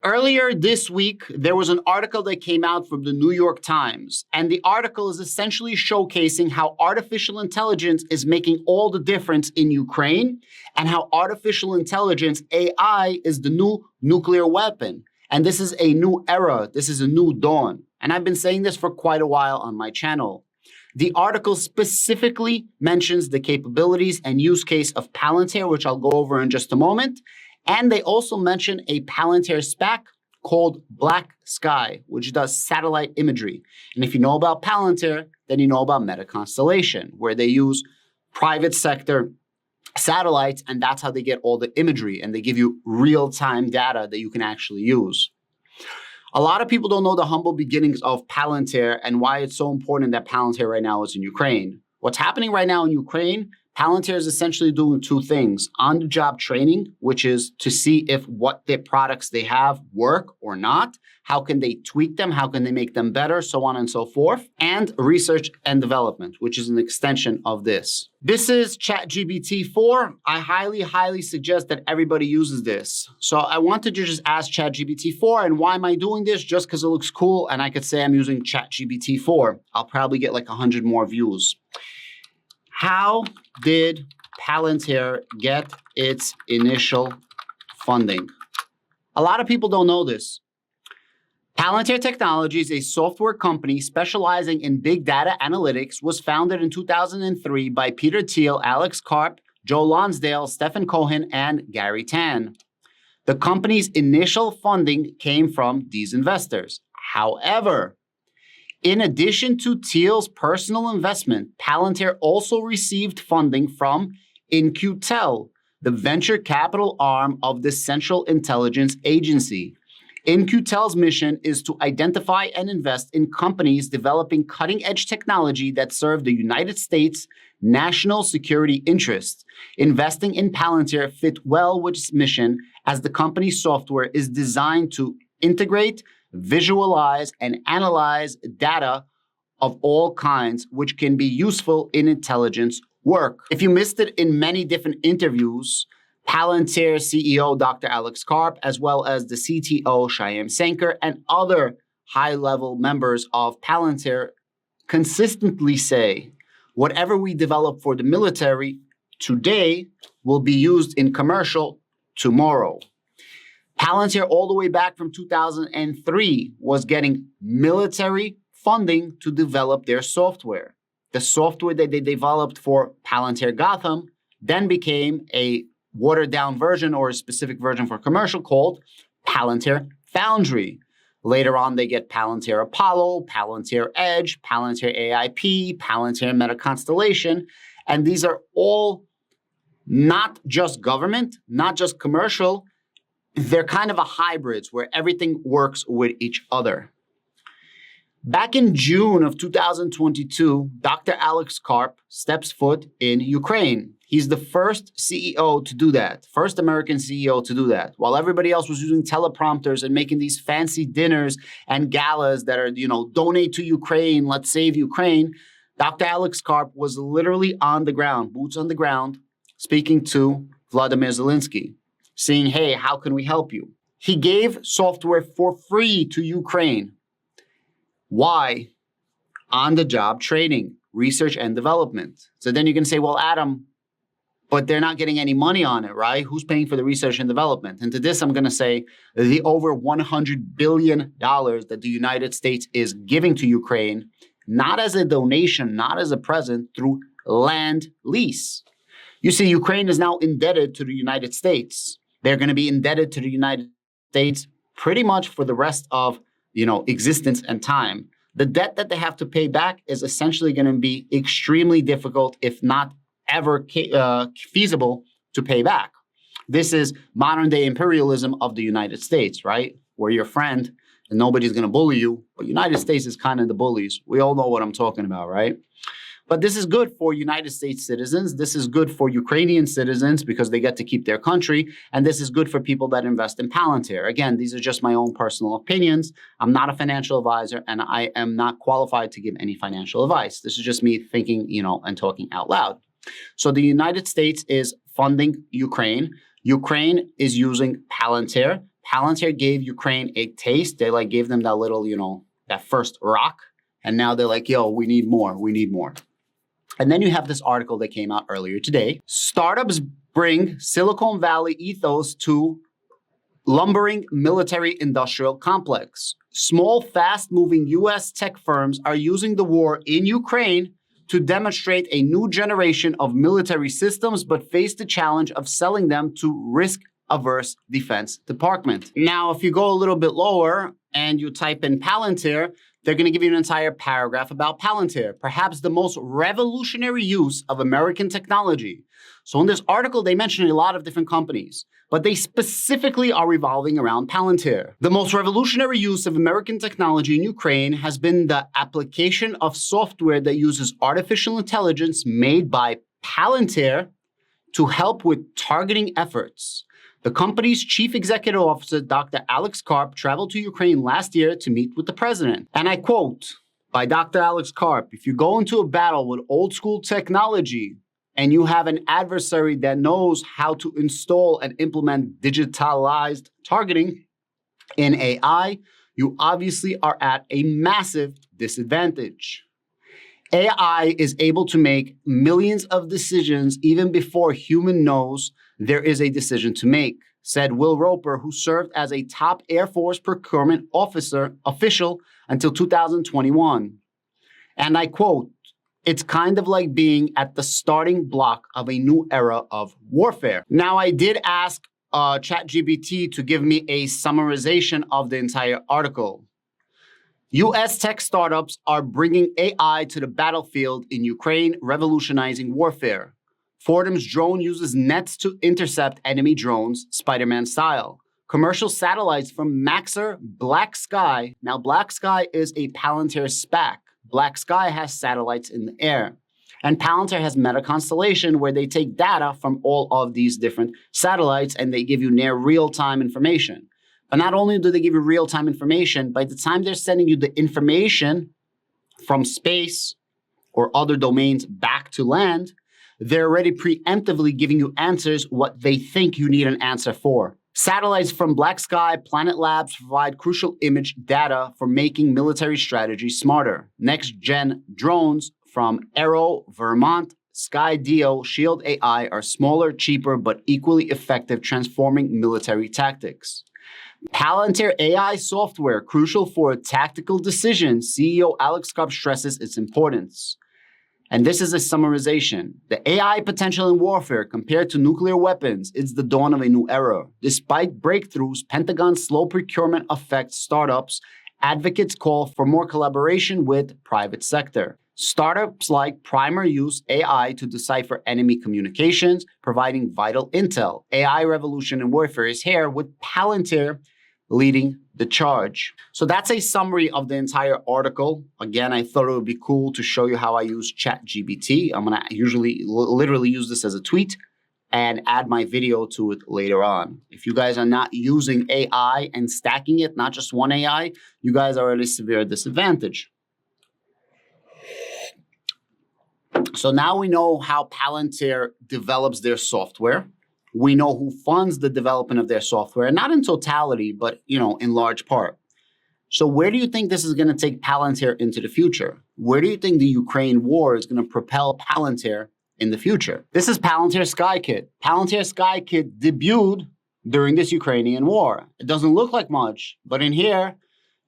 Earlier this week, there was an article that came out from the New York Times, and the article is essentially showcasing how artificial intelligence is making all the difference in Ukraine and how artificial intelligence, AI, is the new nuclear weapon. And this is a new era. This is a new dawn. And I've been saying this for quite a while on my channel. The article specifically mentions the capabilities and use case of Palantir, which I'll go over in just a moment. And they also mention a Palantir SPAC called Black Sky, which does satellite imagery. And if you know about Palantir, then you know about Meta Constellation, where they use private sector satellites, and that's how they get all the imagery, and they give you real-time data that you can actually use. A lot of people don't know the humble beginnings of Palantir and why it's so important that Palantir right now is in Ukraine. What's happening right now in Ukraine, Palantir is essentially doing two things: on-the-job training, which is to see if what their products they have work or not, how can they tweak them, how can they make them better, so on and so forth, and research and development, which is an extension of this. This is ChatGPT 4. I highly suggest that everybody uses this. So I wanted to just ask ChatGPT 4, and why am I doing this? Just because it looks cool, and I could say I'm using ChatGPT 4. I'll probably get like 100 more views. How did Palantir get its initial funding? A lot of people don't know this. Palantir Technologies, a software company specializing in big data analytics, was founded in 2003 by Peter Thiel, Alex Karp, Joe Lonsdale, Stephen Cohen, and Gary Tan. The company's initial funding came from these investors. However, in addition to Thiel's personal investment, Palantir also received funding from In-Q-Tel, the venture capital arm of the Central Intelligence Agency. In-Q-Tel's mission is to identify and invest in companies developing cutting-edge technology that serve the United States' national security interests. Investing in Palantir fit well with its mission, as the company's software is designed to integrate, visualize, and analyze data of all kinds, which can be useful in intelligence work. If you missed it in many different interviews, Palantir CEO Dr. Alex Karp, as well as the CTO Shyam Sankar, and other high-level members of Palantir consistently say, whatever we develop for the military today will be used in commercial tomorrow. Palantir, all the way back from 2003, was getting military funding to develop their software. The software that they developed for Palantir Gotham then became a watered-down version, or a specific version for commercial, called Palantir Foundry. Later on, they get Palantir Apollo, Palantir Edge, Palantir AIP, Palantir Meta Constellation, and these are all not just government, not just commercial. They're kind of a hybrids where everything works with each other. Back in June of 2022, Dr. Alex Karp steps foot in Ukraine. He's the first CEO to do that, first American CEO to do that. While everybody else was using teleprompters and making these fancy dinners and galas that are, donate to Ukraine, let's save Ukraine, Dr. Alex Karp was literally on the ground, boots on the ground, speaking to Vladimir Zelensky, saying, hey, how can we help you? He gave software for free to Ukraine. Why? On-the-job training, research and development. So then you can say, well, Adam, but they're not getting any money on it, right? Who's paying for the research and development? And to this, I'm going to say the over $100 billion that the United States is giving to Ukraine, not as a donation, not as a present, through land lease. You see, Ukraine is now indebted to the United States. They're going to be indebted to the United States pretty much for the rest of, existence and time. The debt that they have to pay back is essentially going to be extremely difficult, if not ever feasible, to pay back. This is modern day imperialism of the United States, right? We're your friend and nobody's going to bully you, but United States is kind of the bullies. We all know what I'm talking about, right? But this is good for United States citizens. This is good for Ukrainian citizens because they get to keep their country. And this is good for people that invest in Palantir. Again, these are just my own personal opinions. I'm not a financial advisor, and I am not qualified to give any financial advice. This is just me thinking, and talking out loud. So the United States is funding Ukraine. Ukraine is using Palantir. Palantir gave Ukraine a taste. They like gave them that little, that first rock. And now they're like, yo, we need more. We need more. And then you have this article that came out earlier today. Startups bring Silicon Valley ethos to lumbering military industrial complex. Small, fast-moving U.S. tech firms are using the war in Ukraine to demonstrate a new generation of military systems, but face the challenge of selling them to risk-averse defense department. Now, if you go a little bit lower and you type in Palantir, they're going to give you an entire paragraph about Palantir, perhaps the most revolutionary use of American technology. So in this article, they mention a lot of different companies, but they specifically are revolving around Palantir. The most revolutionary use of American technology in Ukraine has been the application of software that uses artificial intelligence made by Palantir to help with targeting efforts. The company's chief executive officer, Dr. Alex Karp, traveled to Ukraine last year to meet with the president. And I quote by Dr. Alex Karp, if you go into a battle with old school technology and you have an adversary that knows how to install and implement digitalized targeting in AI, you obviously are at a massive disadvantage. AI is able to make millions of decisions even before human knows there is a decision to make, said Will Roper, who served as a top Air Force procurement official until 2021. And I quote, it's kind of like being at the starting block of a new era of warfare. Now, I did ask ChatGPT to give me a summarization of the entire article. U.S. tech startups are bringing AI to the battlefield in Ukraine, revolutionizing warfare. Fordham's drone uses nets to intercept enemy drones, Spider-Man style. Commercial satellites from Maxar Black Sky. Now, Black Sky is a Palantir SPAC. Black Sky has satellites in the air. And Palantir has Meta Constellation, where they take data from all of these different satellites and they give you near real-time information. But not only do they give you real-time information, by the time they're sending you the information from space or other domains back to land, they're already preemptively giving you answers what they think you need an answer for. Satellites from Black Sky Planet Labs provide crucial image data for making military strategy smarter. Next-gen drones from Aero, Vermont, Skydio, Shield AI are smaller, cheaper, but equally effective, transforming military tactics. Palantir AI software, crucial for tactical decisions. CEO Alex Karp stresses its importance. And this is a summarization. The AI potential in warfare compared to nuclear weapons, it's the dawn of a new era. Despite breakthroughs, Pentagon's slow procurement affects startups. Advocates call for more collaboration with private sector. Startups like Primer use AI to decipher enemy communications, providing vital intel. AI revolution in warfare is here, with Palantir leading the charge. So that's a summary of the entire article. Again, I thought it would be cool to show you how I use ChatGPT. I'm gonna literally use this as a tweet and add my video to it later on. If you guys are not using AI and stacking it, not just one AI, you guys are at a severe disadvantage. So now we know how Palantir develops their software. We know who funds the development of their software, not in totality, but in large part. So where do you think this is going to take Palantir into the future? Where do you think the Ukraine war is going to propel Palantir in the future? This is Palantir SkyKit. Palantir SkyKit debuted during this Ukrainian war. It doesn't look like much, but in here,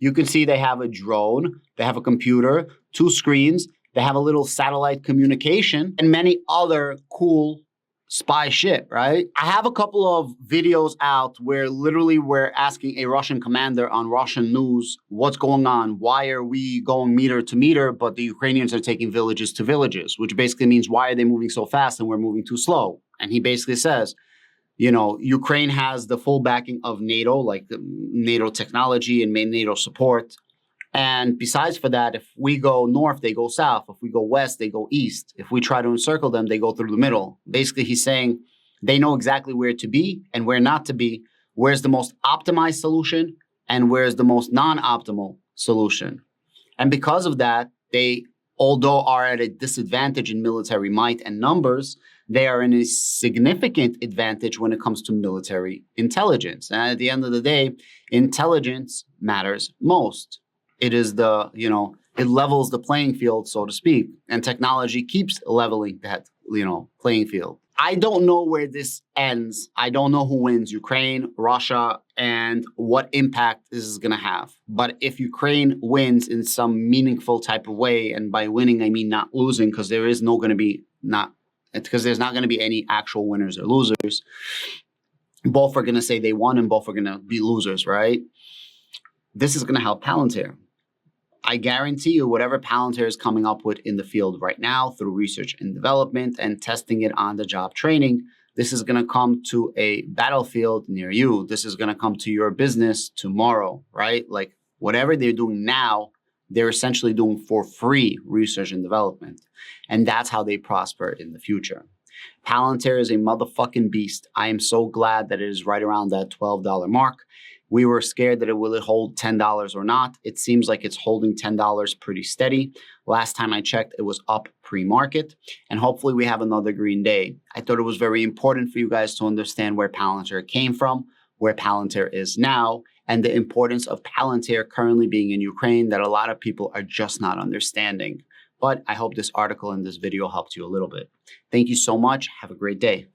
you can see they have a drone, they have a computer, 2 screens, they have a little satellite communication, and many other cool spy shit, right? I have a couple of videos out where literally we're asking a Russian commander on Russian news, what's going on? Why are we going meter to meter, but the Ukrainians are taking villages to villages, which basically means why are they moving so fast and we're moving too slow? And he basically says, Ukraine has the full backing of NATO, like the NATO technology and NATO support. And besides for that, if we go north, they go south. If we go west, they go east. If we try to encircle them, they go through the middle. Basically, he's saying they know exactly where to be and where not to be, where's the most optimized solution and where's the most non-optimal solution. And because of that, they, although are at a disadvantage in military might and numbers, They are in a significant advantage when it comes to military intelligence. And at the end of the day, intelligence matters most. It is it levels the playing field, so to speak, and technology keeps leveling that, playing field. I don't know where this ends. I don't know who wins, Ukraine, Russia, and what impact this is going to have. But if Ukraine wins in some meaningful type of way, and by winning, I mean not losing, because there's not going to be any actual winners or losers. Both are going to say they won and both are going to be losers, right? This is going to help Palantir. I guarantee you whatever Palantir is coming up with in the field right now through research and development and testing it on the job training, this is going to come to a battlefield near you. This is going to come to your business tomorrow, right? Like whatever they're doing now, they're essentially doing for free research and development. And that's how they prosper in the future. Palantir is a motherfucking beast. I am so glad that it is right around that $12 mark. We were scared that it will hold $10 or not. It seems like it's holding $10 pretty steady. Last time I checked, it was up pre-market, and hopefully we have another green day. I thought it was very important for you guys to understand where Palantir came from, where Palantir is now, and the importance of Palantir currently being in Ukraine that a lot of people are just not understanding. But I hope this article and this video helped you a little bit. Thank you so much. Have a great day.